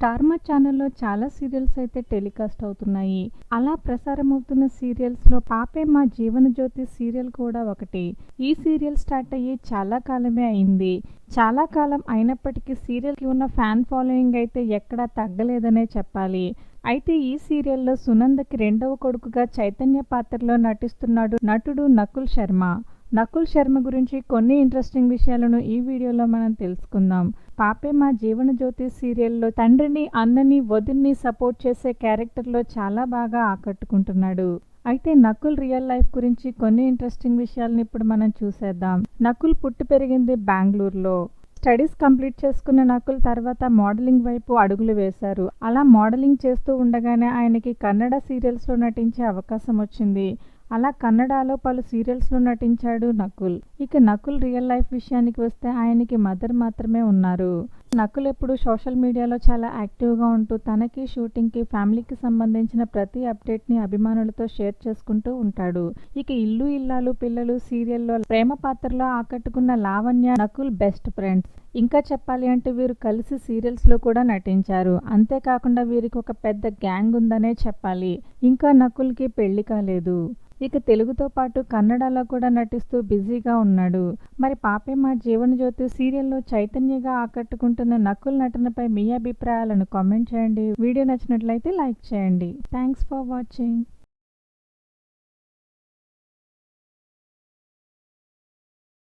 Star మా ఛానల్‌లో చాలా సీరియల్స్ అయితే టెలికాస్ట్ అవుతున్నాయి. అలా ప్రసారమవుతున్న సీరియల్స్‌లో 'పాపే మా జీవనజ్యోతి' సీరియల్ కూడా ఒకటి. ఈ సీరియల్ స్టార్ట్ అయ్యి చాలా కాలమే అయింది. చాలా కాలం అయినప్పటికీ సీరియల్‌కి ఉన్న ఫ్యాన్ ఫాలోయింగ్ అయితే ఎక్కడా తగ్గలేదనే చెప్పాలి. అయితే ఈ సీరియల్‌లో సునందకి రెండవ కొడుకుగా చైతన్య పాత్రలో నటిస్తున్నాడు నటుడు నకుల్ శర్మ. నకుల్ శర్మ గురించి కొన్ని ఇంట్రెస్టింగ్ విషయాలను ఈ వీడియోలో మనం తెలుసుకుందాం. 'పాపే మా జీవనజ్యోతి' సీరియల్‌లో తండ్రిని, అన్నని, వదిన్ని సపోర్ట్ చేసే క్యారెక్టర్‌లో చాలా బాగా ఆకట్టుకుంటున్నాడు. అయితే నకుల్ రియల్ లైఫ్ గురించి కొన్ని ఇంట్రెస్టింగ్ విషయాలను ఇప్పుడు మనం చూసేద్దాం. నకుల్ పుట్టి పెరిగింది బెంగుళూరులో. స్టడీస్ కంప్లీట్ చేసుకున్న నకుల్ తర్వాత మోడలింగ్ వైపు అడుగులు వేశారు. అలా మోడలింగ్ చేస్తూ ఉండగానే ఆయనకి కన్నడ సీరియల్స్‌లో నటించే అవకాశం వచ్చింది. అలా కన్నడలో పలు సీరియల్స్‌లో నటించాడు నకుల్. ఇక నకుల్ రియల్ లైఫ్ విషయానికి వస్తే ఆయనకి మదర్ మాత్రమే ఉన్నారు. నకుల్ ఎప్పుడు సోషల్ మీడియాలో చాలా యాక్టివ్‌గా ఉంటూ తనకి, షూటింగ్‌కి, ఫ్యామిలీకి సంబంధించిన ప్రతి అప్డేట్‌ని అభిమానులతో షేర్ చేసుకుంటూ ఉంటాడు. ఇక 'ఇల్లు ఇల్లాలు పిల్లలు' సీరియల్‌లో ప్రేమ పాత్రలో ఆకట్టుకున్న లావణ్య, నకుల్ బెస్ట్ ఫ్రెండ్స్. ఇంకా చెప్పాలి అంటే వీరు కలిసి సీరియల్స్‌లో కూడా నటించారు. అంతేకాకుండా వీరికి ఒక పెద్ద గ్యాంగ్ ఉందనే చెప్పాలి. ఇంకా నకుల్‌కి పెళ్లి కాలేదు. ఇక తెలుగుతో పాటు కన్నడలో కూడా నటిస్తూ బిజీగా ఉన్నాడు. మరి 'పాపే మా జీవనజ్యోతి' సీరియల్‌లో చైతన్యగా ఆకట్టుకుంటున్న నకుల్ నటనపై మీ అభిప్రాయాలను కామెంట్ చేయండి. వీడియో నచ్చినట్లయితే లైక్ చేయండి. Thanks for watching.